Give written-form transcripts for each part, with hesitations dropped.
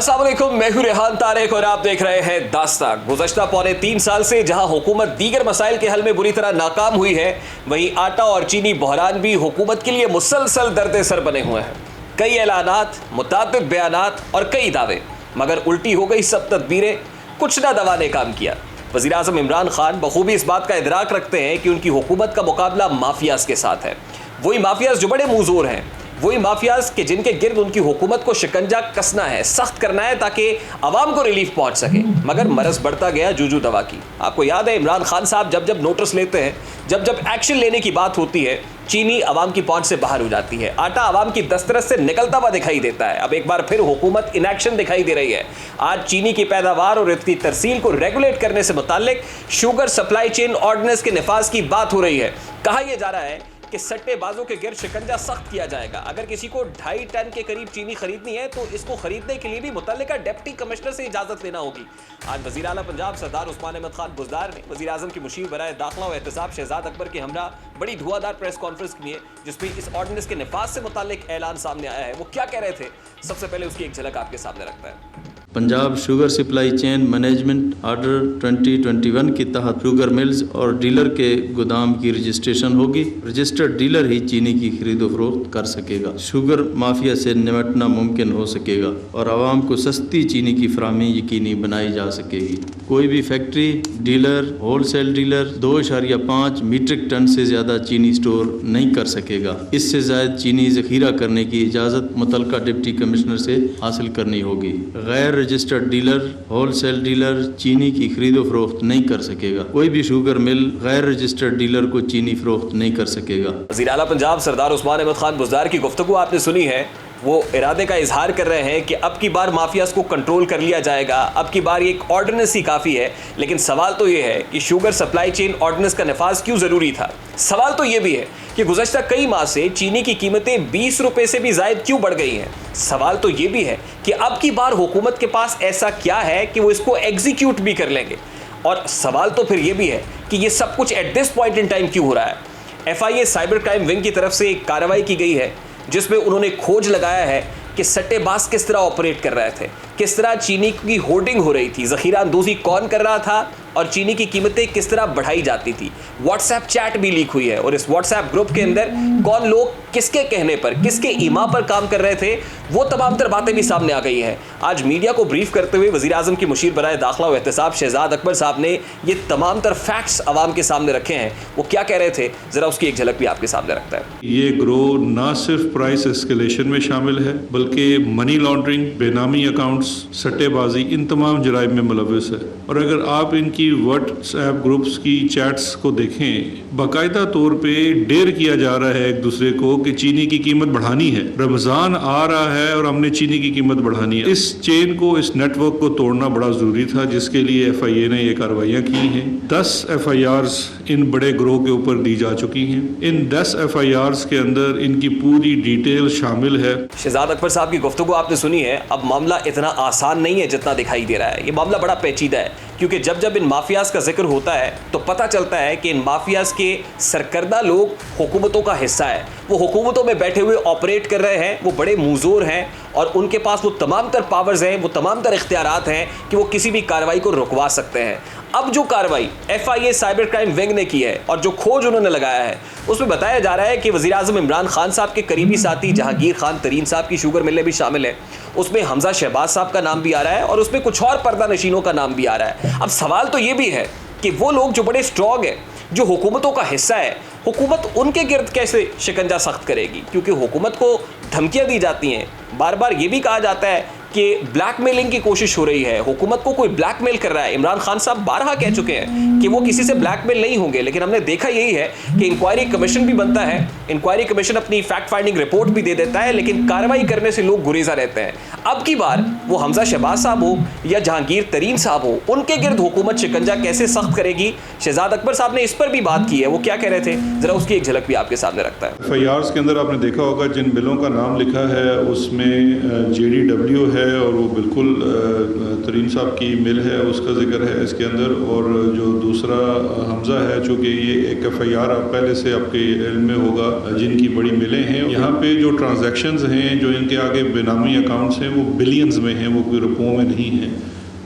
अस्सलाम वालेकुम, मैं हूं रेहान तारिक और आप देख रहे हैं दास्तां। गुज़श्ता पौने 3 साल से जहां हुकूमत दीगर मसाइल के हल में बुरी तरह नाकाम हुई है, वहीं आटा और चीनी बहरान भी हुकूमत के लिए मुसलसल दर्द सर बने हुए हैं। कई ऐलानात, मुताद्दिद बयानात और कई दावे, मगर उल्टी हो गई सब तदबीरें, कुछ ना दवा ने काम किया। वज़ीर आज़म इमरान खान बखूबी इस बात का इदराक रखते हैं कि उनकी हुकूमत का मुकाबला माफियाज के साथ है। वही माफियाज जो बड़े मुज़ूर हैं, वही माफियाज के जिनके गिर्द उनकी हुकूमत को शिकंजा कसना है, सख्त करना है ताकि अवाम को रिलीफ पहुंच सके। मगर मरज बढ़ता गया जूजू दवा की। आपको याद है इमरान खान साहब जब जब नोटिस लेते हैं, जब जब एक्शन लेने की बात होती है, चीनी अवाम की पहुंच से बाहर हो जाती है, आटा अवाम की दस्तरस से निकलता हुआ दिखाई देता है। अब एक बार फिर हुकूमत इनएक्शन दिखाई दे रही है। आज चीनी की पैदावार और इसकी तरसील को रेगुलेट करने से मुताल्लिक शुगर सप्लाई चेन ऑर्डिनेंस के निफाज की बात हो रही है। कहा यह जा रहा है कि सट्टेबाजों के गिर्द शिकंजा सख्त किया जाएगा। अगर किसी को 2.5 टन के करीब चीनी खरीदनी है तो इसको खरीदने के लिए भी मुतल्लिका डिप्टी कमिश्नर से इजाजत लेना होगी। आज वज़ीर आला पंजाब सरदार उस्मान अहमद खान बुज़दार ने वज़ीर आज़म की मुशीर बराए दाखिला और एहतसाब शहजाद अकबर के हमरा बड़ी धुआंधार प्रेस कॉन्फ्रेंस की है, जिसमें इस ऑर्डिनेंस के निफाज से मुताल्लिक ऐलान सामने आया है। वो क्या कह रहे थे, सबसे पहले उसकी एक झलक आपके सामने रखता है। Punjab sugar supply chain management order 2021 के तहत शुगर मिल्स और डीलर के गोदाम की रजिस्ट्रेशन होगी। रजिस्टर्ड डीलर ही चीनी की खरीदो फरोख्त कर सकेगा। शुगर माफिया से निपटना मुमकिन हो सकेगा और आवाम को सस्ती चीनी की फराहमी यकीनी बनाई जा सकेगी। कोई भी factory, dealer, wholesale dealer 2.5 metric tonne से ज़्यादा चीनी स्टोर नहीं कर सकेगा। इससे ज़ायद चीनी ज़ख़ीरा करने की इजाज़त मुतल्लिका डिप्टी कमिश्नर से हासिल करनी होगी। गैर रजिस्टर्ड डीलर, होलसेल डीलर चीनी की खरीदो फरोख्त नहीं कर सकेगा। कोई भी शुगर मिल गैर रजिस्टर्ड डीलर को चीनी फरोख्त नहीं कर सकेगा। वज़ीर आला पंजाब सरदार उस्मान अहमद खान बुज़दार की गुफ्तगू आपने सुनी है। वो इरादे का इजहार कर रहे हैं कि अब की बार माफियाज को कंट्रोल कर लिया जाएगा, अब की बार एक ऑर्डिनेंस ही काफ़ी है। लेकिन सवाल तो ये है कि शुगर सप्लाई चेन ऑर्डिनेंस का नफाज क्यों ज़रूरी था। सवाल तो ये भी है कि गुज़श्ता कई माह से चीनी की कीमतें 20 रुपये से भी ज़ायद क्यों बढ़ गई हैं। सवाल तो ये भी है कि अब की बार हुकूमत के पास ऐसा क्या है कि वो इसको एग्जीक्यूट भी कर लेंगे। और सवाल तो फिर ये भी है कि ये सब कुछ at this point in time क्यों हो रहा है। FIA साइबर क्राइम विंग की तरफ से एक कार्रवाई की गई है, जिसमें उन्होंने खोज लगाया है कि सट्टेबाज किस तरह ऑपरेट कर रहे थे, किस तरह चीनी की होर्डिंग हो रही थी, ज़ख़ीरा अंदोज़ी कौन कर रहा था और चीनी की कीमतें किस तरह बढ़ाई जाती थी। व्हाट्सएप चैट भी लीक हुई है और इस व्हाट्सएप ग्रुप के अंदर कौन लोग किसके कहने पर, किसके ईमा पर काम कर रहे थे, वो तमाम तर बातें भी सामने आ गई हैं। आज मीडिया को ब्रीफ करते हुए वज़ीर आज़म की मुशीर बराए दाखिला और एहतसाब शहजाद अकबर साहब ने ये तमाम तर फैक्ट्स आवाम के सामने रखे हैं। वो क्या कह रहे थे, ज़रा उसकी एक झलक भी आपके सामने रखता है। ये ग्रोह ना सिर्फ प्राइस एस्केलेशन में शामिल है, बल्कि मनी लॉन्ड्रिंग, बेनामी अकाउंट्स, सट्टेबाजी, इन तमाम जराइम में मुलव्वस है। और अगर आप इनकी व्हाट्सएप ग्रुप्स की चैट्स को देखें, बाकायदा तौर पे डेर किया जा रहा है एक दूसरे को कि चीनी की कीमत बढ़ानी है। रमज़ान आ रहा है और हमने चीनी की कीमत बढ़ानी है। इस चेन को, इस नेटवर्क को तोड़ना बड़ा ज़रूरी था, जिसके लिए FIA ने ये कार्रवाइयाँ की हैं। 10 FIRs इन बड़े ग्रोह के ऊपर दी जा चुकी हैं। इन 10 FIRs के अंदर इनकी पूरी डिटेल शामिल है। शहजाद अकबर साहब की गुफ्तगू आपने सुनी है। अब मामला इतना आसान नहीं है जितना दिखाई दे रहा है। ये मामला बड़ा पेचीदा है, क्योंकि जब जब इन माफियाज का जिक्र होता है तो पता चलता है कि इन माफियाज के सरकर्दा लोग हुकूमतों का हिस्सा है। वो हुकूमतों में बैठे हुए ऑपरेट कर रहे हैं, वो बड़े मुज़ूर हैं और उनके पास वो तमाम तर पावर्स हैं, वो तमाम तर इख्तियारात हैं कि वो किसी भी कार्रवाई को रुकवा सकते हैं। अब जो कार्रवाई FIA साइबर क्राइम विंग ने की है और जो खोज उन्होंने लगाया है, उसमें बताया जा रहा है कि वज़ीर आज़म इमरान खान साहब के करीबी साथी जहांगीर खान तरीन साहब की शुगर मिलें भी शामिल है। उसमें हमजा शहबाज साहब का नाम भी आ रहा है और उसमें कुछ और पर्दा नशीनों का नाम भी आ रहा है। अब सवाल तो ये भी है कि वो लोग जो बड़े स्ट्रॉन्ग है, जो हुकूमतों का हिस्सा है, हुकूमत उनके गिर्द कैसे शिकंजा सख्त करेगी। क्योंकि हुकूमत को धमकियाँ दी जाती हैं, बार बार ये भी कहा जाता है कि ब्लैकमेलिंग की कोशिश हो रही है, हुकूमत को कोई ब्लैकमेल कर रहा है। इमरान खान साहब बारहा कह चुके हैं कि वो किसी से ब्लैकमेल नहीं होंगे, लेकिन हमने देखा यही है कि इंक्वायरी कमीशन भी बनता है, इंक्वायरी कमीशन अपनी फैक्ट फाइंडिंग रिपोर्ट भी दे देता है, लेकिन कार्रवाई करने से लोग गुरेजा रहते हैं। अब की बार वो हमजा शहबाज साहब हो या जहांगीर तरीन साहब हो, उनके गिर्द हुकूमत शिकंजा कैसे सख्त करेगी। शहजाद अकबर साहब ने इस पर भी बात की है। वो क्या कह रहे थे, जरा उसकी एक झलक भी आपके सामने रखता है। FIRs के अंदर आपने देखा होगा जिन बिलों का नाम लिखा है उसमें JDW है और वो बिल्कुल तरीन साहब की मिल है, उसका जिक्र है इसके अंदर। और जो दूसरा हमज़ा है, चूँकि ये एक FIR पहले से आपके इल्म में होगा, जिनकी बड़ी मिलें हैं, यहाँ पे जो ट्रांजैक्शंस हैं, जो इनके आगे बेनामी अकाउंट्स हैं, वो बिलियंस में हैं, वो कोई रुपयों में नहीं हैं।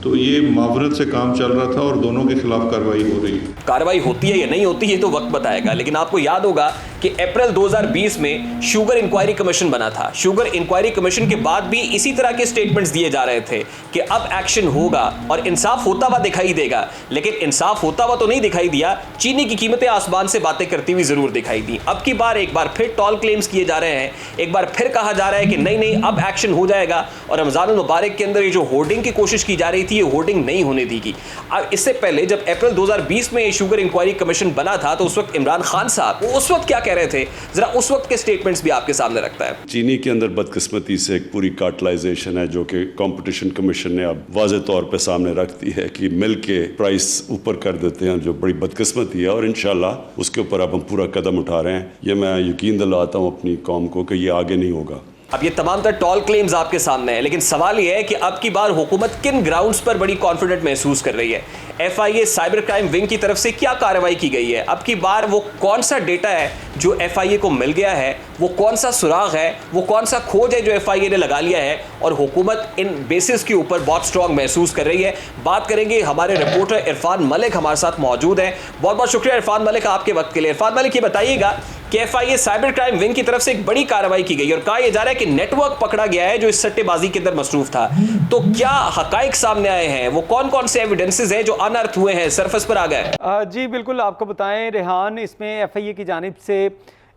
तो ये मावरत से काम चल रहा था और दोनों के खिलाफ कार्रवाई हो रही है। कार्रवाई होती है या नहीं होती है तो वक्त बताएगा, लेकिन आपको याद होगा कि अप्रैल 2020 में शुगर इंक्वायरी कमीशन बना था। शुगर इंक्वायरी कमीशन के बाद भी इसी तरह के स्टेटमेंट्स दिए जा रहे थे कि अब एक्शन होगा और इंसाफ होता हुआ दिखाई देगा, लेकिन इंसाफ होता हुआ तो नहीं दिखाई दिया। चीनी की कीमतें आसमान से बातें करती हुई जरूर दिखाई दी। अब की बार एक बार फिर टॉल क्लेम्स किए जा रहे हैं, एक बार फिर कहा जा रहा है कि नहीं अब एक्शन हो जाएगा। और रमजान मुबारक के अंदर ये जो होर्डिंग की कोशिश की जा रही थी, ये होर्डिंग नहीं होने दी गई। अब इससे पहले जब अप्रैल 2020 में शुगर इंक्वायरी कमीशन बना था तो उस वक्त इमरान खान साहब उस वक्त क्या कह रहे थे, जरा उस वक्त के स्टेटमेंट्स भी आपके सामने रखता है। चीनी के अंदर बदकिस्मती से एक पूरी कार्टलाइजेशन है जो कि कंपटीशन कमीशन ने अब वाज़े तौर पे सामने रख दी है कि मिल के प्राइस ऊपर कर देते हैं, जो बड़ी बदकिस्मती है। और इंशाल्लाह उसके ऊपर अब हम पूरा कदम उठा रहे हैं। ये मैं यकीन दिलाता हूँ अपनी कौम को कि ये आगे नहीं होगा। अब ये तमाम तर टॉल क्लेम्स आपके सामने है, लेकिन सवाल ये है कि अब की बार हुकूमत किन ग्राउंड्स पर बड़ी कॉन्फिडेंट महसूस कर रही है। FIA साइबर क्राइम विंग की तरफ से क्या कार्रवाई की गई है, अब की बार वो कौन सा डेटा है जो FIA को मिल गया है, वो कौन सा सुराग है, वो कौन सा खोज है जो FIA ने लगा लिया है, और हुकूमत इन बेसिस के ऊपर बहुत स्ट्रॉन्ग महसूस कर रही है। बात करेंगे, हमारे रिपोर्टर इरफान मलिक हमारे साथ मौजूद हैं। बहुत बहुत शुक्रिया इरफान मलिक आपके वक्त के लिए। इरफान मलिक, ये बताइएगा कि FIA साइबर क्राइम विंग की तरफ से एक बड़ी कार्रवाई की गई और कहा यह जा रहा है कि नेटवर्क पकड़ा गया है जो इस सट्टेबाजी के अंदर मसरूफ था। तो क्या हकाइक सामने आए हैं, वो कौन कौन से एविडेंसेस हैं जो अनअर्थ हुए हैं, सरफेस पर आ गए? जी बिल्कुल, आपको बताएं रेहान, इसमें FIA की जानिब से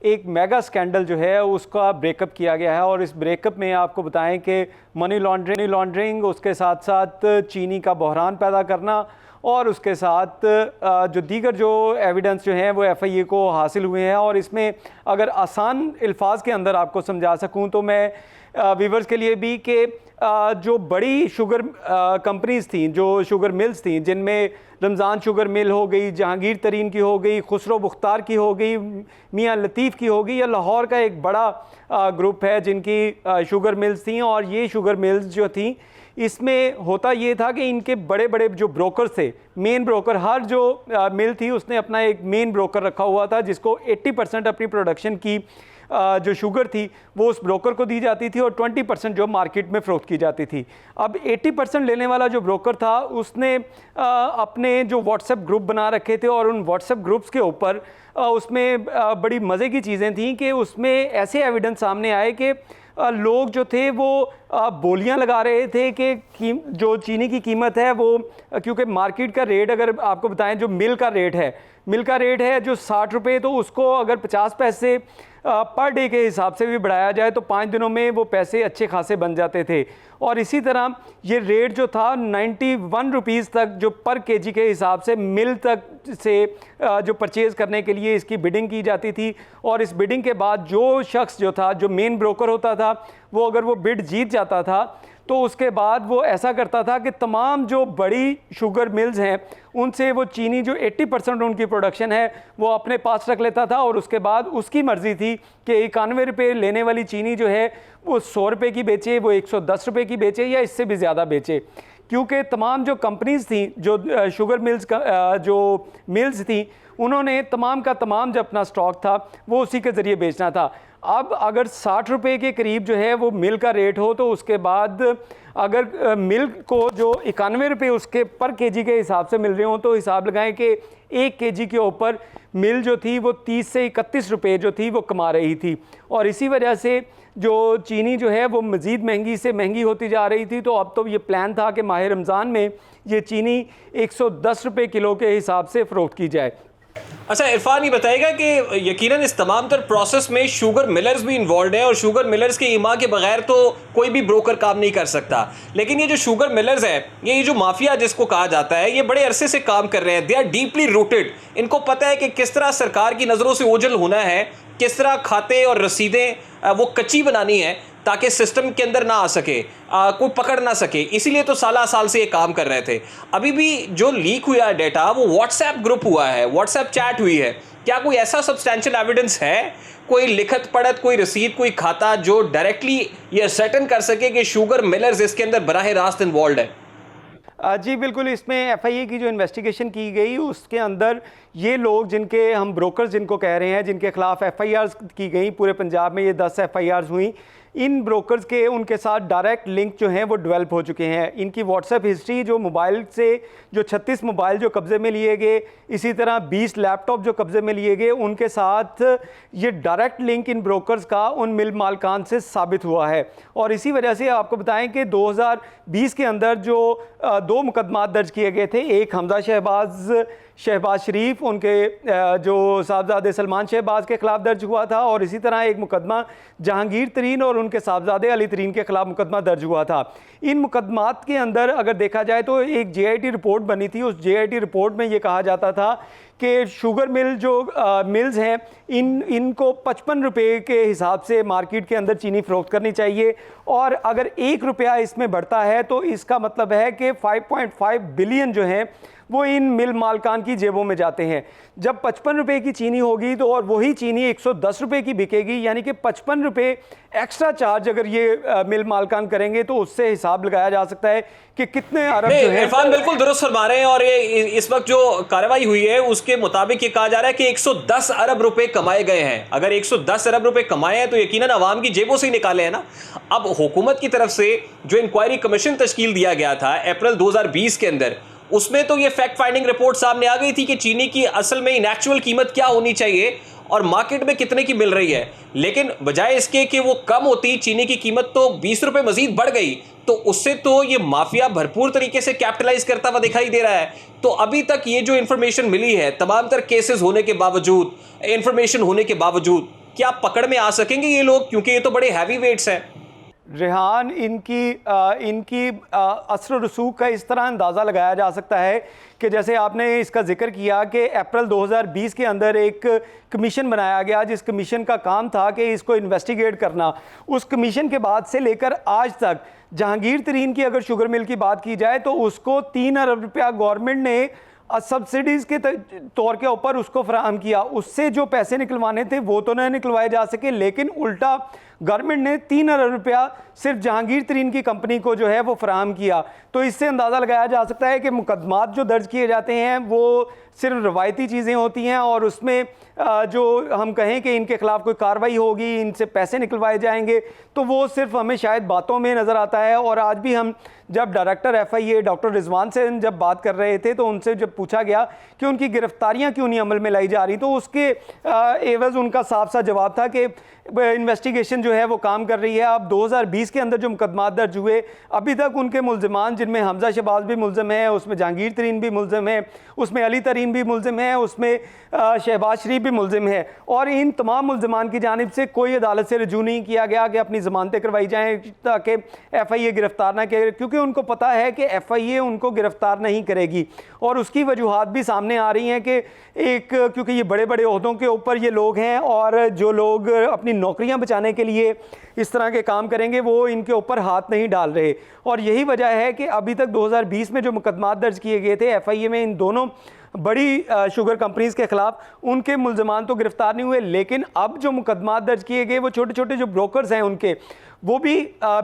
एक मेगा स्कैंडल जो है उसका ब्रेकअप किया गया है। और इस ब्रेकअप में आपको बताएं कि मनी लॉन्ड्रिंग, उसके साथ साथ चीनी का बहरान पैदा करना और उसके साथ जो दीगर जो एविडेंस जो हैं वो FIA को हासिल हुए हैं। और इसमें अगर आसान अल्फाज के अंदर आपको समझा सकूं तो मैं व्यूवर्स के लिए भी कि जो बड़ी शुगर कंपनीज़ थी, जो शुगर मिल्स थी, जिनमें रमज़ान शुगर मिल हो गई, जहांगीर तरीन की हो गई, खुसरो मुख्तार की हो गई, मियाँ लतीफ़ की हो गई, या लाहौर का एक बड़ा ग्रुप है जिनकी शुगर मिल्स थी। और ये शुगर मिल्स जो थी, इसमें होता ये था कि इनके बड़े बड़े जो ब्रोकर थे, मेन ब्रोकर, हर जो मिल थी उसने अपना एक मेन ब्रोकर रखा हुआ था जिसको 80% अपनी प्रोडक्शन की जो शुगर थी वो उस ब्रोकर को दी जाती थी और 20% जो मार्केट में फ़रोख्त की जाती थी। अब 80% लेने वाला जो ब्रोकर था उसने अपने जो व्हाट्सएप ग्रुप बना रखे थे और उन व्हाट्सएप ग्रुप्स के ऊपर उसमें बड़ी मज़े की चीज़ें थीं कि उसमें ऐसे एविडेंस सामने आए कि लोग जो थे वो बोलियां लगा रहे थे कि जो चीनी की कीमत है वो, क्योंकि मार्केट का रेट अगर आपको बताएं, जो मिल का रेट है जो 60 रुपये, तो उसको अगर 50 पैसे पर डे के हिसाब से भी बढ़ाया जाए तो 5 दिनों में वो पैसे अच्छे खासे बन जाते थे। और इसी तरह ये रेट जो था 91 रुपीज़ तक जो पर केजी के हिसाब से मिल तक से जो परचेज़ करने के लिए इसकी बिडिंग की जाती थी। और इस बिडिंग के बाद जो शख्स जो था, जो मेन ब्रोकर होता था, वो अगर वो बिड जीत जाता था तो उसके बाद वो ऐसा करता था कि तमाम जो बड़ी शुगर मिल्स हैं उनसे वो चीनी जो 80% उनकी प्रोडक्शन है वो अपने पास रख लेता था। और उसके बाद उसकी मर्ज़ी थी कि 91 रुपये लेने वाली चीनी जो है वो 100 रुपये की बेचे, वो 110 रुपये की बेचे या इससे भी ज़्यादा बेचे, क्योंकि तमाम जो कंपनीज़ थी, जो शुगर मिल्स जो मिल्स थी, उन्होंने तमाम का तमाम जो अपना स्टॉक था वो उसी के ज़रिए बेचना था। अब अगर 60 रुपये के करीब जो है वो मिल का रेट हो तो उसके बाद अगर मिल को जो 91 रुपये उसके पर केजी के हिसाब से मिल रहे हों तो हिसाब लगाएं कि 1 केजी के ऊपर मिल जो थी वो 30 से 31 रुपये जो थी वो कमा रही थी। और इसी वजह से जो चीनी जो है वो मज़ीद महंगी से महंगी होती जा रही थी। तो अब तो ये प्लान था कि माह रमज़ान में ये चीनी 110 रुपये किलो के हिसाब से फ़रोख्त की जाए। अच्छा इरफान, ये बताएगा कि यकीनन इस तमाम तर प्रोसेस में शुगर मिलर्स भी इन्वॉल्व हैं और शुगर मिलर्स के ईमा के बगैर तो कोई भी ब्रोकर काम नहीं कर सकता। लेकिन ये जो शुगर मिलर्स हैं, ये जो माफिया जिसको कहा जाता है, ये बड़े अरसे से काम कर रहे हैं। They are deeply rooted. इनको पता है कि किस तरह सरकार की नज़रों से ओझल होना है, किस तरह खाते और रसीदें वो कच्ची बनानी है ताकि सिस्टम के अंदर ना आ सके, कोई पकड़ ना सके। इसीलिए तो साल से ये काम कर रहे थे। अभी भी जो लीक हुआ है डेटा वो व्हाट्सएप ग्रुप हुआ है, व्हाट्सएप चैट हुई है। क्या कोई ऐसा सब्सटैंशियल एविडेंस है, कोई लिखत पढ़त, कोई रसीद, कोई खाता जो डायरेक्टली ये सर्टेन कर सके कि शुगर मिलर्स इसके अंदर बराह रास्त इन्वॉल्व है? जी बिल्कुल, इसमें एफआईए की जो इन्वेस्टिगेशन की गई उसके अंदर ये लोग जिनके हम ब्रोकर्स जिनको कह रहे हैं, जिनके खिलाफ एफआईआर की गई, पूरे पंजाब में ये 10 एफआईआर हुई, इन ब्रोकर्स के उनके साथ डायरेक्ट लिंक जो हैं वो डेवलप हो चुके हैं। इनकी व्हाट्सएप हिस्ट्री, जो मोबाइल से जो 36 मोबाइल जो कब्ज़े में लिए गए, इसी तरह 20 लैपटॉप जो कब्ज़े में लिए गए, उनके साथ ये डायरेक्ट लिंक इन ब्रोकर्स का उन मिल मालकान से साबित हुआ है। और इसी वजह से आपको बताएं कि 2020 के अंदर जो 2 मुकदमात दर्ज किए गए थे, एक हमजा शहबाज शरीफ, उनके जो साहबजादे सलमान शहबाज के खिलाफ दर्ज हुआ था, और इसी तरह एक मुकदमा जहांगीर तरीन और उनके साहबजादे अली तरीन के खिलाफ मुकदमा दर्ज हुआ था। इन मुकदमात के अंदर अगर देखा जाए तो एक जेआईटी रिपोर्ट बनी थी, उस जेआईटी रिपोर्ट में ये कहा जाता था कि शुगर मिल जो मिल्स हैं इनको 55 रुपये के हिसाब से मार्केट के अंदर चीनी फ़रोख्त करनी चाहिए, और अगर 1 रुपया इसमें बढ़ता है तो इसका मतलब है कि 5.5 बिलियन जो है वो इन मिल मालकान की जेबों में जाते हैं। जब 55 रुपये की चीनी होगी तो और वही चीनी 110 रुपये की बिकेगी, यानी कि 55 रुपये एक्स्ट्रा चार्ज अगर ये मिल मालकान करेंगे तो उससे हिसाब लगाया जा सकता है कि कितने अरब जो है। इरफान बिल्कुल दुरुस्त फरमा रहे हैं, और ये इस वक्त जो कार्रवाई हुई है उसके मुताबिक ये कहा जा रहा है कि 110 अरब रुपए कमाए गए हैं। अगर 110 अरब रुपए कमाए हैं तो यकीनन अवाम की जेबों से ही निकाले हैं ना। अब हुकूमत की तरफ से जो इंक्वायरी कमीशन तश्कील दिया गया था अप्रैल 2020 के अंदर, उसमें तो ये फैक्ट फाइंडिंग रिपोर्ट सामने आ गई थी कि चीनी की असल में इनएक्चुअल कीमत क्या होनी चाहिए और मार्केट में कितने की मिल रही है। लेकिन बजाय इसके कि वो कम होती, चीनी की कीमत तो 20 रुपए मजीद बढ़ गई, तो उससे तो ये माफिया भरपूर तरीके से कैपिटलाइज करता हुआ दिखाई दे रहा है। तो अभी तक ये जो इंफॉर्मेशन मिली है, तमाम तर केसेस होने के बावजूद, इंफॉर्मेशन होने के बावजूद, क्या पकड़ में आ सकेंगे ये लोग? क्योंकि ये तो बड़े हैवी वेट्स हैं। रेहान, इनकी असर रसूख का इस तरह अंदाज़ा लगाया जा सकता है कि जैसे आपने इसका जिक्र किया कि अप्रैल 2020 के अंदर एक कमीशन बनाया गया, जिस कमीशन का काम था कि इसको इन्वेस्टिगेट करना। उस कमीशन के बाद से लेकर आज तक जहांगीर तरीन की अगर शुगर मिल की बात की जाए तो उसको 3 अरब रुपया गवर्नमेंट ने सब्सिडीज़ के तौर के ऊपर उसको फराहम किया। उससे जो पैसे निकलवाने थे वो तो नहीं निकलवाए जा सके, लेकिन उल्टा गवर्नमेंट ने 3 अरब रुपया सिर्फ जहांगीर तरीन की कंपनी को जो है वो फराहम किया। तो इससे अंदाज़ा लगाया जा सकता है कि मुकदमात जो दर्ज किए जाते हैं वो सिर्फ रवायती चीज़ें होती हैं, और उसमें जो हम कहें कि इनके खिलाफ कोई कार्रवाई होगी, इनसे पैसे निकलवाए जाएंगे, तो वो सिर्फ हमें शायद बातों में नज़र आता है। और आज भी हम जब डायरेक्टर एफआईए डॉक्टर रिजवान से जब बात कर रहे थे तो उनसे जब पूछा गया कि उनकी गिरफ्तारियां क्यों नहीं अमल में लाई जा रही, तो उसके एवज़ उनका साफ सा जवाब था कि इन्वेस्टिगेशन जो है वो काम कर रही है। अब 2020 के अंदर जो मुकदमात दर्ज हुए, अभी तक उनके मुल्ज़िमान, जिनमें हमजा शहबाज भी मुल्ज़िम है, उसमें जहांगीर तरीन भी मुल्ज़िम है, उसमें अली तरीन भी मुल्ज़िम है, उसमें शहबाज शरीफ भी मुल्ज़िम है, और इन तमाम मुल्ज़िमान की जानिब से कोई अदालत से रजू नहीं किया गया कि अपनी ज़मानतें करवाई जाएँ ताकि एफआईए गिरफ्तार ना करे, क्योंकि उनको पता है कि एफआईए उनको गिरफ्तार नहीं करेगी। और उसकी वजूहात भी सामने आ रही हैं कि एक, क्योंकि ये बड़े बड़े ओहदों के ऊपर ये लोग हैं, और जो लोग अपनी नौकरियां बचाने के लिए इस तरह के काम करेंगे वो इनके ऊपर हाथ नहीं डाल रहे। और यही वजह है कि अभी तक 2020 में जो मुकदमात दर्ज किए गए थे एफआईए में इन दोनों बड़ी शुगर कंपनीज़ के ख़िलाफ़, उनके मुल्ज़िमान तो गिरफ्तार नहीं हुए, लेकिन अब जो मुकदमात दर्ज किए गए वो छोटे छोटे जो ब्रोकर्स हैं उनके, वो भी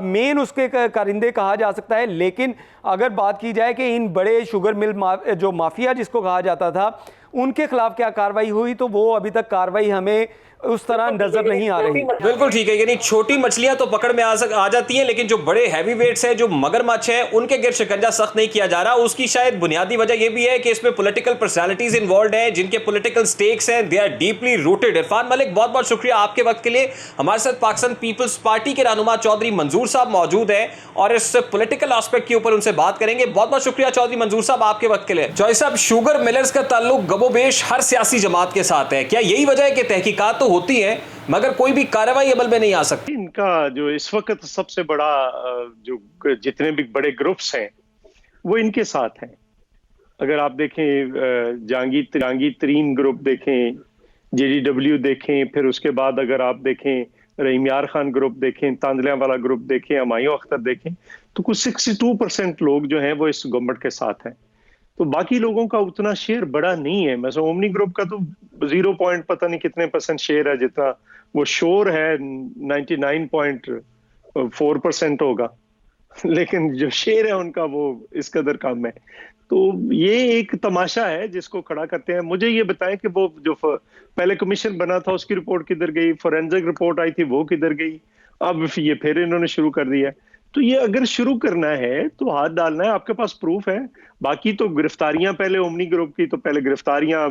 मेन उसके कारिंदे कहा जा सकता है। लेकिन अगर बात की जाए कि इन बड़े शुगर मिल जो माफिया जिसको कहा जाता था, उनके खिलाफ क्या कार्रवाई हुई, तो वो अभी तक कार्रवाई हमें उस तरह नजर नहीं आ रही। बिल्कुल ठीक है, यानी छोटी मछलियां तो पकड़ में आ जाती हैं, लेकिन जो बड़े हैवी वेट्स हैं, जो मगरमच्छ है, उनके गिर शिकंजा सख्त नहीं किया जा रहा। उसकी शायद बुनियादी वजह यह भी है कि इसमें पॉलिटिकल पर्सनालिटीज इन्वॉल्व हैं, जिनके पॉलिटिकल स्टेक्स हैं, they are deeply rooted. Irfan Malik, बहुत बहुत शुक्रिया आपके वक्त के लिए। हमारे साथ पाकिस्तान पीपल्स पार्टी के रहनुमा चौधरी मंजूर साहब मौजूद है और इस पॉलिटिकल एस्पेक्ट के ऊपर उनसे बात करेंगे। बहुत बहुत शुक्रिया चौधरी मंजूर साहब आपके वक्त के लिए। चौधरी साहब, शुगर मिलर्स का ताल्लुक गबोबेश हर सियासी जमात के साथ है, क्या यही वजह है कि तहकीकात तो होती है मगर कोई भी कार्रवाई अमल में नहीं आ सकती? इनका जो इस वक्त सबसे बड़ा जो जितने भी बड़े ग्रुप्स हैं वो इनके साथ हैं। अगर आप देखें जहांगीर तरीन ग्रुप देखें, JDW देखें, फिर उसके बाद अगर आप देखें रहीम यार खान ग्रुप देखें, तांदलिया वाला ग्रुप देखें, हमायूं अख्तर देखें, तो कुछ 62% लोग जो हैं वो इस गवर्नमेंट के साथ हैं। तो बाकी लोगों का उतना शेयर बड़ा नहीं है। मैं ओमनी ग्रुप का तो 0 पॉइंट पता नहीं कितने % शेयर है, जितना वो शोर है 99.4% होगा, लेकिन जो शेयर है उनका वो इस कदर कम है। तो ये एक तमाशा है जिसको खड़ा करते हैं। मुझे ये बताएं कि वो जो पहले कमीशन बना था उसकी रिपोर्ट किधर गई, फोरेंसिक रिपोर्ट आई थी वो किधर गई, अब ये फिर इन्होंने शुरू कर दिया। तो ये अगर शुरू करना है तो हाथ डालना है, आपके पास प्रूफ है। बाकी तो गिरफ्तारियां पहले ओमनी ग्रुप की, तो पहले गिरफ्तारियां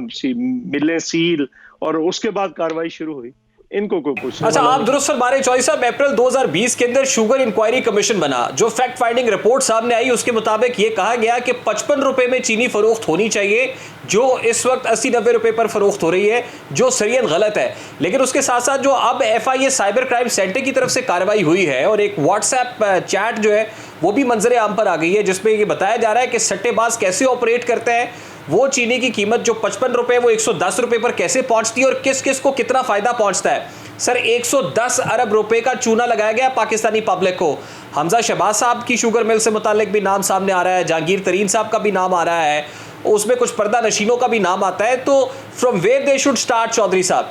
मिले सील और उसके बाद कार्रवाई शुरू हुई। इनको कोई पूछने अच्छा, वाला आप दुरुस्त फरमा रहे चौधरी साहब, अप्रैल 2020 के अंदर शुगर इंक्वायरी कमीशन बना, जो फैक्ट फाइंडिंग रिपोर्ट सामने आई उसके मुताबिक ये कहा गया कि 55 रुपए में चीनी फरोख्त होनी चाहिए, जो इस वक्त 80-90 रुपए पर फरोख्त हो रही है, जो सरियन गलत है। लेकिन उसके साथ साथ जो अब FIA साइबर क्राइम सेंटर की तरफ से कार्रवाई हुई है और एक व्हाट्सएप चैट जो है वो भी मंजर आम पर आ गई है, जिसमें ये बताया जा रहा है कि सट्टेबाज कैसे ऑपरेट करते हैं, वो चीनी की कीमत जो 55 रुपए वो 110 रुपए पर कैसे पहुंचती है और किस किस को कितना फायदा पहुंचता है। सर 110 अरब रुपए का चूना लगाया गया पाकिस्तानी पब्लिक को। हमजा शहबाज साहब की शुगर मिल से मुतालिक भी नाम सामने आ रहा है, जहांगीर तरीन साहब का भी नाम आ रहा है, उसमें कुछ पर्दा नशीनों का भी नाम आता है। तो from where they should start Chaudhary साहब?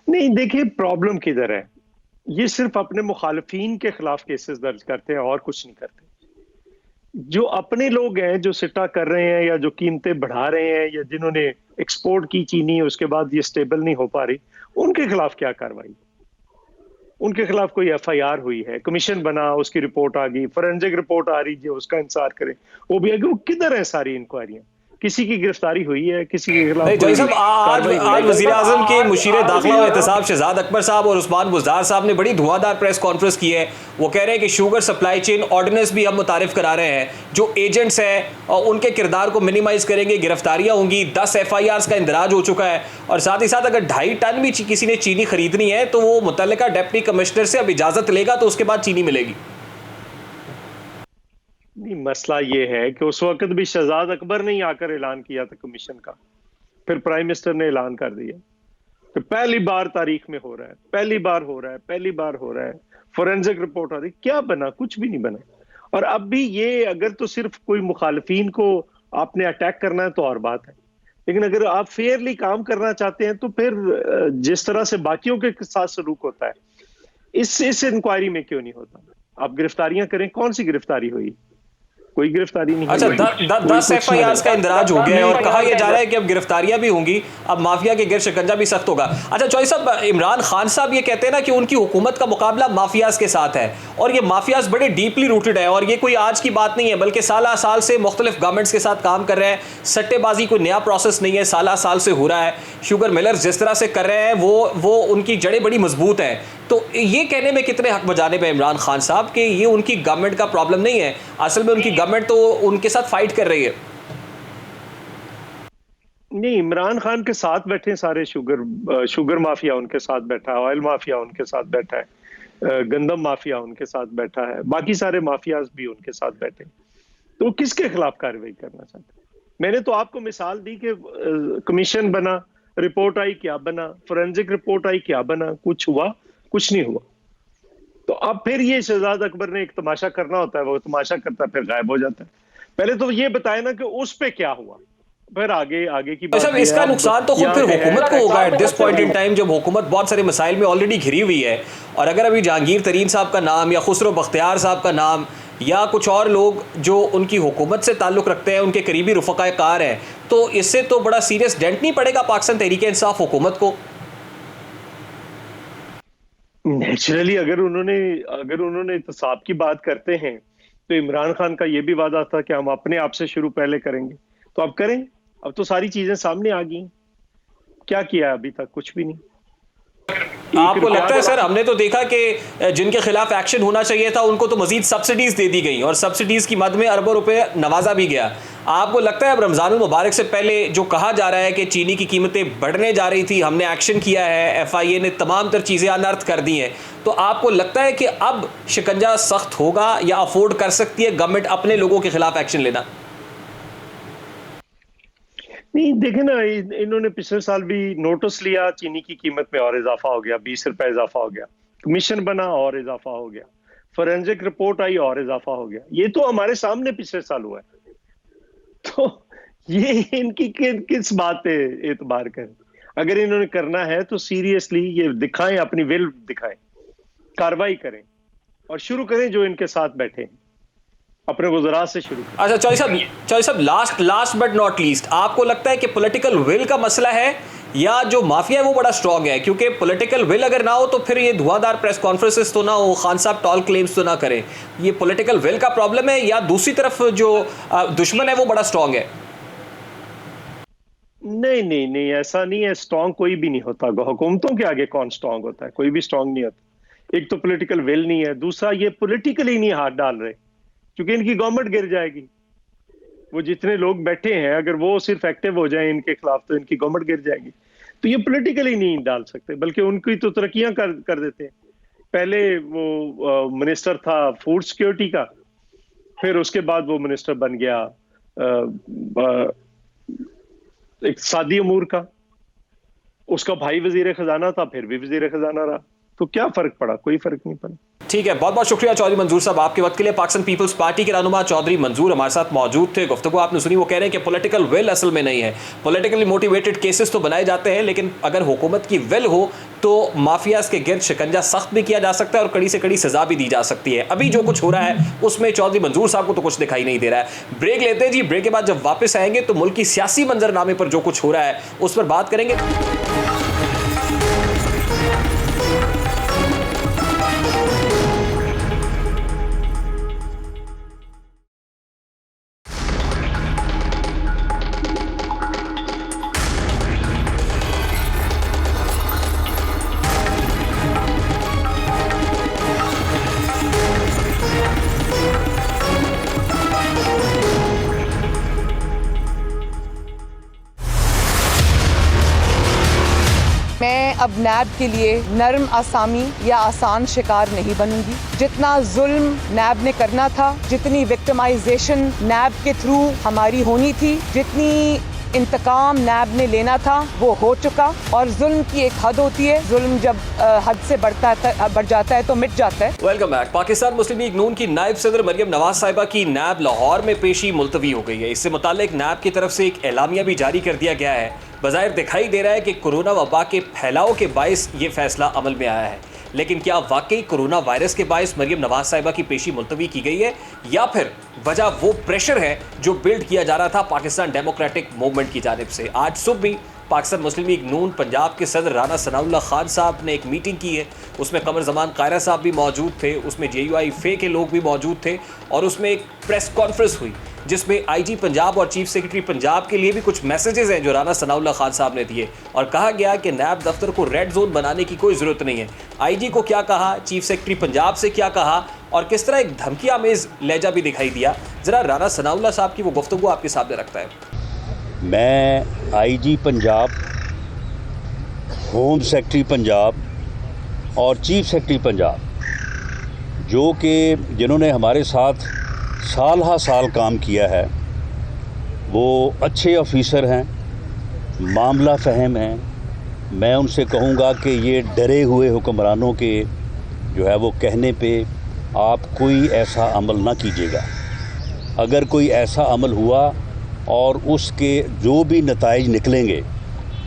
नहीं, देखिए प्रॉब्लम किधर है, ये सिर्फ अपने मुखालिफिन के खिलाफ केसेस दर्ज करते हैं और कुछ नहीं करते। जो अपने लोग हैं जो सिट्टा कर रहे हैं या जो कीमतें बढ़ा रहे हैं या जिन्होंने एक्सपोर्ट की चीनी उसके बाद ये स्टेबल नहीं हो पा रही, उनके खिलाफ क्या कार्रवाई? उनके खिलाफ कोई FIR हुई है, कमीशन बना, उसकी रिपोर्ट आ गई, फोरेंसिक रिपोर्ट आ रही है, उसका इंतजार करें, वो भी आगे। वो किधर है सारी इंक्वायरियां? किसी की गिरफ्तारी हुई है, किसी के खिलाफ? जय साहब, आज वजीर आजम के मुशीर दाखिला व एहतसाब शहजाद अकबर साहब और उस्मान बुज़दार साहब ने बड़ी धुआंधार प्रेस कॉन्फ्रेंस की है। वो कह रहे हैं कि शुगर सप्लाई चेन ऑर्डिनेंस भी हम मुतारिफ करा रहे हैं, जो एजेंट्स हैं और उनके किरदार को मिनिमाइज करेंगे, गिरफ्तारियां होंगी, 10 FIRs का इंदराज हो चुका है। और साथ ही साथ अगर 2.5 टन भी किसी ने चीनी खरीदनी है तो वो मुतल्लिका डिप्टी कमिश्नर से अब इजाजत लेगा तो उसके बाद चीनी मिलेगी। नहीं, मसला ये है कि उस वक्त भी शहजाद अकबर ने आकर ऐलान किया था कमीशन का, फिर प्राइम मिनिस्टर ने ऐलान कर दिया कि पहली बार तारीख में हो रहा है, पहली बार हो रहा है, पहली बार हो रहा है। फोरेंसिक रिपोर्ट आ रही, क्या बना? कुछ भी नहीं बना। और अब भी ये, अगर तो सिर्फ कोई मुखालिफिन को आपने अटैक करना है तो और बात है, लेकिन अगर आप फेयरली काम करना चाहते हैं तो फिर जिस तरह से बाकियों के साथ सलूक होता है इस इंक्वायरी में क्यों नहीं होता? आप गिरफ्तारियां करें, कौन सी गिरफ्तारी हुई? कोई गिरफ्तारी नहीं। अच्छा, 10 FIRs का इंदराज हो गया है और कहा यह जा रहा है कि अब गिरफ्तारियां भी होंगी, अब माफिया के गिर शिकंजा भी सख्त होगा। अच्छा चौधरी साहब, इमरान खान साहब ये कहते हैं ना कि उनकी हुकूमत का मुकाबला माफियाज के साथ है और ये माफियाज बड़े डीपली रूटेड है और ये कोई आज की बात नहीं है, बल्कि साल साल से मुख्तलिफ गवर्नमेंट्स के साथ काम कर रहे हैं। सट्टेबाजी कोई नया प्रोसेस नहीं है, साल साल से हो रहा है। शुगर मिलर्स जिस तरह से कर रहे हैं वो उनकी जड़ें बड़ी मजबूत हैं। तो ये कहने में कितने हक बजानिब है इमरान खान साहब कि ये उनकी गवर्नमेंट का प्रॉब्लम नहीं है, असल में उनकी गवर्नमेंट तो उनके साथ फाइट कर रही है? नहीं, इमरान खान के साथ बैठे सारे शुगर माफिया उनके साथ बैठा है, ऑयल माफिया उनके साथ बैठा है, गंदम माफिया उनके साथ बैठा है, बाकी सारे माफियाज भी उनके साथ बैठे। तो किसके खिलाफ कार्रवाई करना चाहते? मैंने तो आपको मिसाल दी कि कमीशन बना, रिपोर्ट आई, क्या बना? फोरेंसिक रिपोर्ट आई, क्या बना? कुछ हुआ? कुछ नहीं हुआ। तो अब फिर ये शहजाद अकबर ने एक तमाशा करना होता है, वो तमाशा करता है फिर गायब हो जाता है। पहले तो ये बताए ना कि उस पे क्या हुआ, फिर आगे की बात। इसका नुकसान तो खुद फिर हुकूमत को होगा at this point in time, जब हुकूमत बहुत सारे मसाइल में ऑलरेडी घिरी हुई है। और अगर अभी जहांगीर तरीन साहब का नाम या खुसरो बख्तियार साहब का नाम या कुछ और लोग जो उनकी हुकूमत से ताल्लुक़ रखते हैं, उनके करीबी रुफ़क़ाए कार हैं, तो इससे तो बड़ा सीरियस डेंट नहीं पड़ेगा पाकिस्तान तहरीक इंसाफ हुकूमत को? नेचुरली अगर उन्होंने इत्तेसाब की बात करते हैं तो इमरान खान का ये भी वादा था कि हम अपने आप से शुरू पहले करेंगे, तो अब करें। अब तो सारी चीजें सामने आ गई, क्या किया अभी तक? कुछ भी नहीं। आपको लगता है सर, हमने तो देखा कि जिनके खिलाफ एक्शन होना चाहिए था उनको तो मजीद सब्सिडीज दे दी गई और सब्सिडीज की मद में अरबों रुपए नवाजा भी गया। आपको लगता है अब रमज़ानुल मुबारक से पहले जो कहा जा रहा है कि चीनी की कीमतें बढ़ने जा रही थी, हमने एक्शन किया है, FIA ने तमाम तर चीज़ें अनर्थ कर दी हैं, तो आपको लगता है कि अब शिकंजा सख्त होगा या अफोर्ड कर सकती है गवर्नमेंट अपने लोगों के खिलाफ एक्शन लेना? नहीं, देखे ना, इन्होंने पिछले साल भी नोटिस लिया, चीनी की कीमत में और इजाफा हो गया, 20 रुपए इजाफा हो गया, कमीशन बना और इजाफा हो गया, फोरेंसिक रिपोर्ट आई और इजाफा हो गया। ये तो हमारे सामने पिछले साल हुआ है, तो ये इनकी किस बात पे एतबार करें? अगर इन्होंने करना है तो सीरियसली ये दिखाएं, अपनी विल दिखाएं, कार्रवाई करें और शुरू करें जो इनके साथ बैठे हैं, अपने गुजरात से शुरू करें। अच्छा चौधरी साहब लास्ट बट नॉट लीस्ट, आपको लगता है कि पॉलिटिकल विल का मसला है या जो माफिया है वो बड़ा स्ट्रांग है? क्योंकि पॉलिटिकल विल अगर ना हो तो फिर ये धुआंधार प्रेस कॉन्फ्रेंसेस तो ना हो, खान साहब टॉल क्लेम्स तो ना करें। ये पॉलिटिकल विल का प्रॉब्लम है या दूसरी तरफ जो दुश्मन है वो बड़ा स्ट्रांग है? नहीं, ऐसा नहीं है। स्ट्रांग कोई भी नहीं होता, हुकूमतों के आगे कौन स्ट्रांग होता है? कोई भी स्ट्रांग नहीं होता। एक तो पॉलिटिकल विल नहीं है, दूसरा ये पॉलिटिकली नहीं हाथ डाल रहे क्योंकि इनकी गवर्नमेंट गिर जाएगी। वो जितने लोग बैठे हैं अगर वो सिर्फ एक्टिव हो जाएं इनके खिलाफ तो इनकी गवर्नमेंट गिर जाएगी। तो ये पॉलिटिकली नहीं डाल सकते, बल्कि उनकी तो तरक्कियां कर देते हैं। पहले वो मिनिस्टर था फूड सिक्योरिटी का, फिर उसके बाद वो मिनिस्टर बन गया इक़्तिसादी उमूर का। उसका भाई वजीर खजाना था, फिर भी वजीर खजाना रहा। तो क्या फर्क पड़ा? कोई फर्क नहीं पड़ा। ठीक है, बहुत बहुत शुक्रिया चौधरी मंजूर साहब आपके वक्त के लिए। पाकिस्तान पीपल्स पार्टी के रहनुमा चौधरी मंजूर हमारे साथ मौजूद थे। गुफ्तगू आपने सुनी, वो कह रहे हैं कि पॉलिटिकल विल असल में नहीं है। पॉलिटिकली मोटिवेटेड केसेस तो बनाए जाते हैं, लेकिन अगर हुकूमत की विल हो तो माफियाज के गिर्द शिकंजा सख्त भी किया जा सकता है और कड़ी से कड़ी सजा भी दी जा सकती है। अभी जो कुछ हो रहा है उसमें चौधरी मंजूर साहब को तो कुछ दिखाई नहीं दे रहा है। ब्रेक लेते हैं जी, ब्रेक के बाद जब वापस आएंगे तो मुल्क की सियासी मंजरनामे पर जो कुछ हो रहा है उस पर बात करेंगे। मैं अब नैब के लिए नर्म आसामी या आसान शिकार नहीं बनूंगी। जितना जुल्म नैब ने करना था, जितनी विक्टिमाइजेशन नैब के थ्रू हमारी होनी थी, जितनी इंतकाम नैब ने लेना था वो हो चुका। और जुल्म की एक हद होती है, जुल्म जब हद से बढ़ जाता है तो मिट जाता है। Welcome back. पाकिस्तान मुस्लिम लीग नून की नायब सदर मरियम नवाज साहिबा की नैब लाहौर में पेशी मुलतवी हो गई है। इससे मुताल्लिक नैब की तरफ से एक एलामिया भी जारी कर दिया गया है। बज़ाहिर दिखाई दे रहा है कि कोरोना वबा के फैलाव के बायस ये फैसला अमल में आया है, लेकिन क्या वाकई कोरोना वायरस के बायस मरियम नवाज साहिबा की पेशी मुलतवी की गई है या फिर वजह वो प्रेशर है जो बिल्ड किया जा रहा था पाकिस्तान डेमोक्रेटिक मूवमेंट की जानिब से? आज सुबह भी पाकिस्तान मुस्लिम लीग नून पंजाब के सदर राना सनाउल्लाह खान साहब ने एक मीटिंग की है। उसमें कमर जमान कायरा साहब भी मौजूद थे, उसमें JUI फे के लोग भी मौजूद थे और उसमें एक प्रेस कॉन्फ्रेंस हुई जिसमें IG पंजाब और चीफ सेक्रेटरी पंजाब के लिए भी कुछ मैसेजेस हैं जो राना सनाउल्लाह खान साहब ने दिए और कहा गया कि नैब दफ्तर को रेड जोन बनाने की कोई ज़रूरत नहीं है। IG को क्या कहा, चीफ सेक्रेटरी पंजाब से क्या कहा और किस तरह एक धमकी आमेज़ लहजा भी दिखाई दिया, ज़रा राना सनाउल्लाह साहब की वो गुफ्तगू आपके सामने रखता है। मैं IG Punjab, home secretary Punjab और चीफ सेक्रेटरी पंजाब जो कि जिन्होंने हमारे साथ साल हा साल काम किया है, वो अच्छे ऑफिसर हैं, मामला फ़हम हैं। मैं उनसे कहूँगा कि ये डरे हुए हुक्मरानों के जो है वो कहने पे आप कोई ऐसा अमल ना कीजिएगा। अगर कोई ऐसा अमल हुआ और उसके जो भी नताइज निकलेंगे,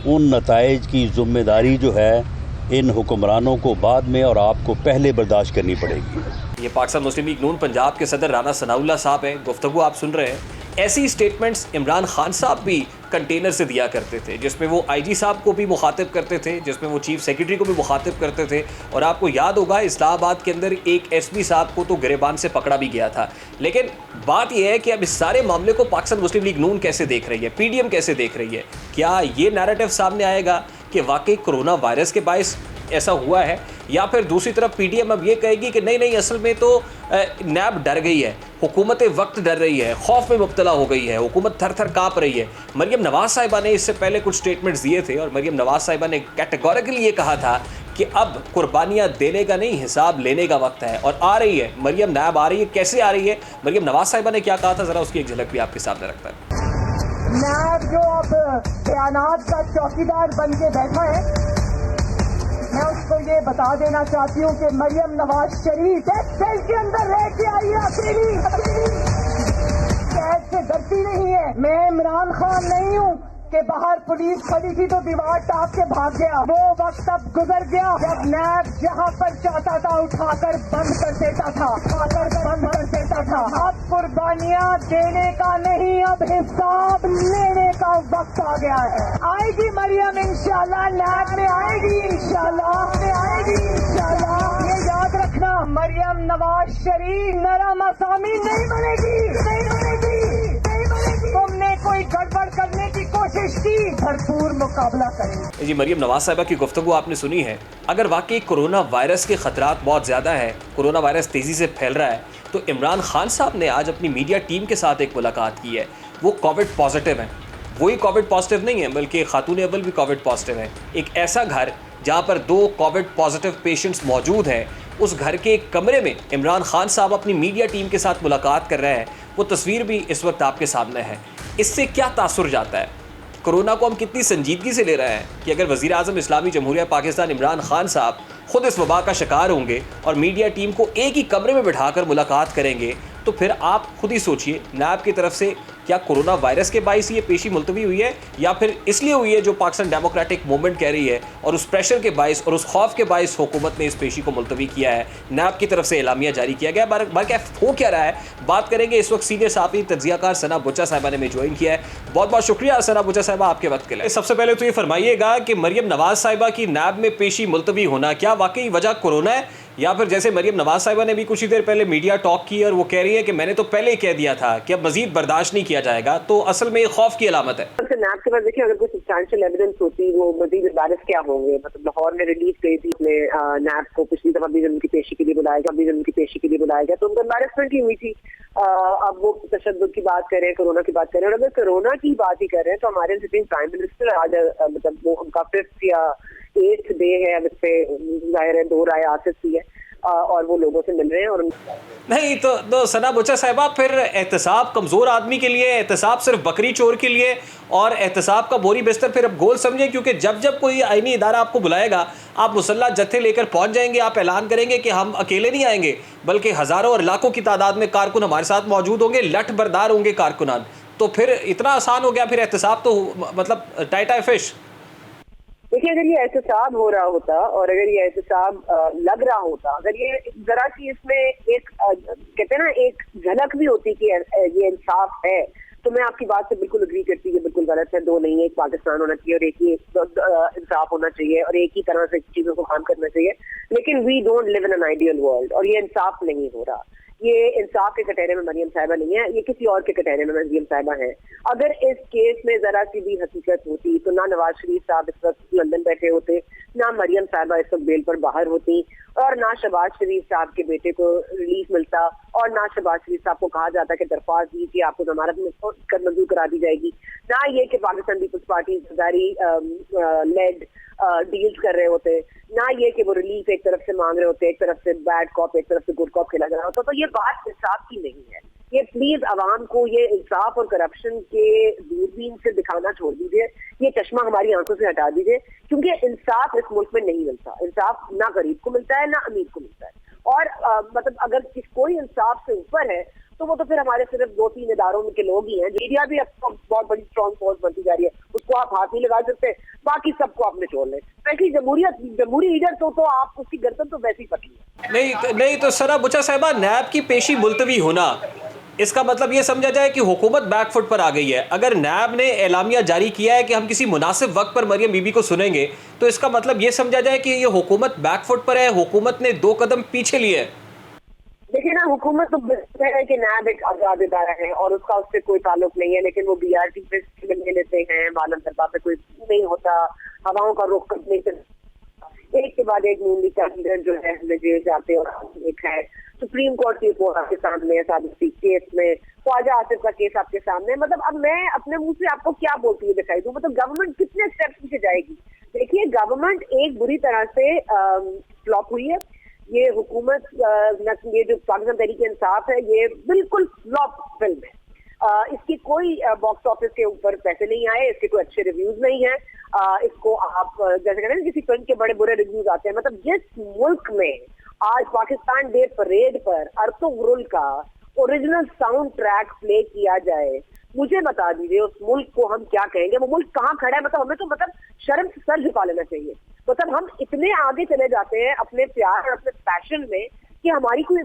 उन नताइज की ज़िम्मेदारी जो है इन हुक्मरानों को बाद में और आपको पहले बर्दाश्त करनी पड़ेगी। ये पाकिस्तान मुस्लिम लीग नून पंजाब के सदर राना सनाउल्लाह साहब हैं, गुफ्तगू आप सुन रहे हैं। ऐसी स्टेटमेंट्स इमरान खान साहब भी कंटेनर से दिया करते थे, जिसमें वो IG साहब को भी मुखातिब करते थे, जिसमें वो चीफ सेक्रेटरी को भी मुखातिब करते थे। और आपको याद होगा इस्लामाबाद के अंदर एक SP साहब को तो गिरेबान से पकड़ा भी गया था। लेकिन बात यह है कि अब इस सारे मामले को पाकिस्तान मुस्लिम लीग नून कैसे देख रही है, PDM कैसे देख रही है? क्या ये नैरेटिव सामने आएगा कि वाकई कोरोना वायरस के बायस ऐसा हुआ है, या फिर दूसरी तरफ PDM अब ये कहेगी कि नहीं असल में तो नैब डर गई है, हुकूमत वक्त डर रही है, खौफ में मुब्तला हो गई है, हुकूमत थर थर काँप रही है। मरियम नवाज साहिबा ने इससे पहले कुछ स्टेटमेंट्स दिए थे और मरियम नवाज साहिबा ने कैटेगोरिकली ये कहा था कि अब कुर्बानियाँ देने का नहीं, हिसाब लेने का वक्त है। और आ रही है मरियम, नैब आ रही है। कैसे आ रही है? मरियम नवाज साहिबा ने क्या कहा था, ज़रा उसकी एक झलक भी आपके सामने रखता है। नैब जो अब बयानात का चौकीदार बन के बैठा है, मैं उसको ये बता देना चाहती हूँ कि मरियम नवाज शरीफ सेल के अंदर रह के आई अकेली कैद से डरती नहीं है। मैं इमरान खान नहीं हूँ कि बाहर पुलिस खड़ी थी तो दीवार टाप के भाग गया। वो वक्त अब गुजर गया जब नैब जहाँ पर चाहता था उठाकर बंद कर देता था, अब कुर्बानियाँ देने का नहीं, अब हिसाब लेने का वक्त आ गया है। आएगी मरियम इंशाल्लाह, नैब में आएगी इंशाल्लाह, ये याद रखना, मरियम नवाज शरीफ नरम असामी नहीं बनेगी। तुमने कोई गड़बड़ करने की कोशिश की, भरपूर मुकाबला करेंगे। जी, मरियम नवाज साहिबा की गुफ्तगू आपने सुनी है। अगर वाकई कोरोना वायरस के खतरात बहुत ज़्यादा है, कोरोना वायरस तेज़ी से फैल रहा है, तो इमरान खान साहब ने आज अपनी मीडिया टीम के साथ एक मुलाकात की है। वो कोविड पॉजिटिव हैं, वही कोविड पॉजिटिव नहीं है बल्कि खातून अव्वल भी कोविड पॉजिटिव है। एक ऐसा घर जहाँ पर 2 कोविड पॉजिटिव पेशेंट्स मौजूद हैं, उस घर के एक कमरे में इमरान खान साहब अपनी मीडिया टीम के साथ मुलाकात कर रहे हैं। वो तस्वीर भी इस वक्त आपके सामने है। इससे क्या तासुर जाता है, कोरोना को हम कितनी संजीदगी से ले रहे हैं कि अगर वज़ीर आज़म इस्लामी जमहूरिया पाकिस्तान इमरान खान साहब खुद इस वबा का शिकार होंगे और मीडिया टीम को एक ही कमरे में बिठाकर मुलाकात करेंगे, तो फिर आप खुद ही सोचिए नैब की तरफ से क्या कोरोना वायरस के बाइस ये पेशी मुलतवी हुई है या फिर इसलिए हुई है जो पाकिस्तान डेमोक्रेटिक मूवमेंट कह रही है और उस प्रेशर के बाइस और उस खौफ के बाइस हुकूमत ने इस पेशी को मुलतवी किया है। नैब की तरफ से एलामिया जारी किया गया। हो क्या रहा है बात करेंगे। इस वक्त सीनियर साफ़ी तज्जियाकार सना बुच्चा साहिबा ने ज्वाइन किया है। बहुत बहुत शुक्रिया सना बुच्चा साहिबा आपके वक्त के लिए। सबसे पहले तो ये फरमाइएगा कि मरियम नवाज साहिबा की नैब में पेशी मुलतवी होना क्या वाकई वजह कोरोना है या फिर जैसे मरियम नवाज साहिबा ने भी कुछ ही देर पहले मीडिया टॉक की और वो कह रही है कि मैंने तो पहले ही कह दिया था कि अब मजीद बर्दाश्त नहीं किया जाएगा, तो असल में ये खौफ की अलामत है। नैब के बाद देखिए अगर कोई सब्सटैंशियल एविडेंस होती वो मजीद वायरस क्या होंगे। मतलब लाहौर में रिलीज गई थी नैब को पिछली दफा भी उनकी पेशी के लिए बुलाया गया तो उनका एम्बैरेसमेंट ही हुई थी। अब वो तशद्दुद की बात करें, कोरोना की बात करें, और अगर कोरोना की बात ही कर रहे हैं तो हमारे सिटिंग प्राइम मिनिस्टर आज मतलब वो उनका 5th या 8th डे है, अब इस पे जाहिर है 2 राय आ सकती है और वो लोगों से मिल रहे हैं। और नहीं तो सना बुच्चा साहिबा फिर एहतसाब कमज़ोर आदमी के लिए, एहतसाब सिर्फ बकरी चोर के लिए और एहतसाब का बोरी बिस्तर फिर अब गोल समझें, क्योंकि जब कोई आईनी इदारा आपको बुलाएगा आप मुसल्लह जत्थे लेकर पहुंच जाएंगे, आप ऐलान करेंगे कि हम अकेले नहीं आएंगे बल्कि हज़ारों और लाखों की तादाद में कारकुन हमारे साथ मौजूद होंगे, लठ बरदार होंगे कारकुनान, तो फिर इतना आसान हो गया फिर एहतसाब तो मतलब टाइटा फिश। देखिए अगर ये एहतसाब हो रहा होता और अगर ये एहतसाब लग रहा होता, अगर ये जरा सी इसमें एक कहते हैं ना एक झलक भी होती कि ये इंसाफ है, तो मैं आपकी बात से बिल्कुल अग्री करती है, बिल्कुल गलत है। 2 नहीं है, एक पाकिस्तान होना चाहिए और एक ही इंसाफ होना चाहिए और एक ही तरह से चीजों को काम करना चाहिए। लेकिन we don't live in an ideal world और ये इंसाफ नहीं हो रहा। ये इंसाफ के कटहरे में मरियम साहिबा नहीं है, ये किसी और के कटहरे में मरियम साहिबा है। अगर इस केस में जरा सी भी हकीकत होती तो ना नवाज शरीफ साहब इस वक्त लंदन बैठे होते, ना मरियम साहिबा इस वक्त बेल पर बाहर होती और ना शहबाज शरीफ साहब के बेटे को रिलीफ मिलता और ना शहबाज शरीफ साहब को कहा जाता कि दरख्वास्त दी कि आपको जमानत मंजूर करा दी जाएगी, ना ये कि पाकिस्तान पीपल्स पार्टी सरदारी लेड डील्स कर रहे होते, ना ये कि वो रिलीफ एक तरफ से मांग रहे होते, एक तरफ से बैड कॉप एक तरफ से गुड कॉप खेला जा रहा होता। तो ये बात इंसाफ की नहीं है। ये प्लीज आवाम को ये इंसाफ और करप्शन के दूरबीन से दिखाना छोड़ दीजिए, ये चश्मा हमारी आंखों से हटा दीजिए, क्योंकि इंसाफ इस मुल्क में नहीं मिलता। इंसाफ ना गरीब को मिलता है ना अमीर को मिलता है। और मतलब अगर कोई इंसाफ से ऊपर है तो वो तो फिर हमारे सिर्फ 2-3 इदारों के लोग ही हैं। मीडिया भी अब बहुत बड़ी स्ट्रॉन्ग फोर्स बनती जा रही है, उसको आप हाथ नहीं लगा सकते, बाकी सबको आप निचोड़ लें। वैसे जमहूरी लीडर तो आप उसकी गर्दन तो वैसे ही पकड़ी है। नहीं तो सना बुच्चा साहिबा नैब की पेशी मुलतवी होना इसका मतलब ये समझा जाए कि हुकूमत बैकफुट पर आ गई है। अगर नैब ने एलामिया जारी किया है कि हम किसी मुनासिब वक्त पर मरियम बीबी को सुनेंगे, तो इसका मतलब ये समझा जाए कि ये हुकूमत बैकफुट पर है, हुकूमत ने 2 कदम पीछे लिए है। देखिए ना, हुकूमत तो है कि नैब एक आजाद इदारा है और उसका उससे कोई ताल्लुक नहीं है, लेकिन वो BRT पे ले लेते हैं, मालूम दरबार पे कोई नहीं होता, हवाओं का रुख करने से एक के बाद एक नून लीग का लीडर जो है जेल जाते और एक है सुप्रीम कोर्ट की रिपोर्ट आपके सामने है, साबिती केस में ख्वाजा आसिफ का केस आपके सामने। मतलब अब मैं अपने मुंह से आपको क्या बोलती है दिखाई दूं, मतलब गवर्नमेंट कितने स्टेप्स पीछे जाएगी। देखिए गवर्नमेंट एक बुरी तरह से फ्लॉप हुई है। ये हुकूमत ये जो पाकिस्तान तहरीक इंसाफ है ये बिल्कुल फ्लॉप फिल्म है। इसकी कोई बॉक्स ऑफिस के ऊपर पैसे नहीं आए, इसके कोई अच्छे रिव्यूज नहीं है। इसको आप जैसे कहते हैं किसी फिल्म के बड़े बुरे रिव्यूज आते हैं, मतलब जिस मुल्क में आज पाकिस्तान डे परेड पर अर्तुगरुल का ओरिजिनल साउंड ट्रैक प्ले किया जाए, मुझे बता दीजिए उस मुल्क को हम क्या कहेंगे? वो मुल्क कहाँ खड़ा है? मतलब हमें तो मतलब शर्म से सर झुका लेना चाहिए। मतलब हम इतने आगे चले जाते हैं अपने प्यार और अपने पैशन में कि हमारी कोई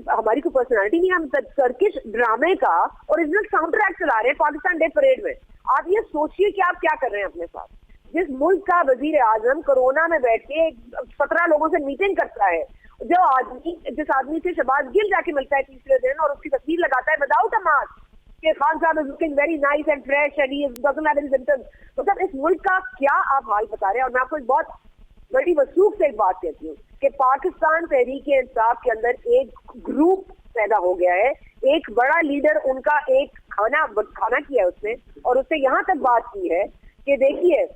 पर्सनालिटी नहीं है। हम टर्किश ड्रामे का ओरिजिनल साउंड ट्रैक चला रहे हैं पाकिस्तान डे परेड में। आप ये सोचिए कि आप क्या कर रहे हैं अपने साथ। जिस मुल्क का वजीर आजम कोरोना में बैठ के 17 लोगों से मीटिंग करता है, जिस आदमी से शहबाज गिल जाके मिलता है तीसरे दिन और उसकी तस्वीर लगाता है विदाउट अ मास्क कि खान साहब is looking very nice and fresh and he doesn't have any symptoms. मतलब इस मुल्क का क्या आप हाल बता रहे हैं? और मैं आपको एक बहुत बड़ी वसूख से एक बात कहती हूँ कि पाकिस्तान तहरीक-ए-इंसाफ के अंदर एक ग्रुप पैदा हो गया है, एक बड़ा लीडर उनका एक खाना किया है उसने, और उससे यहाँ तक बात की है कि देखिए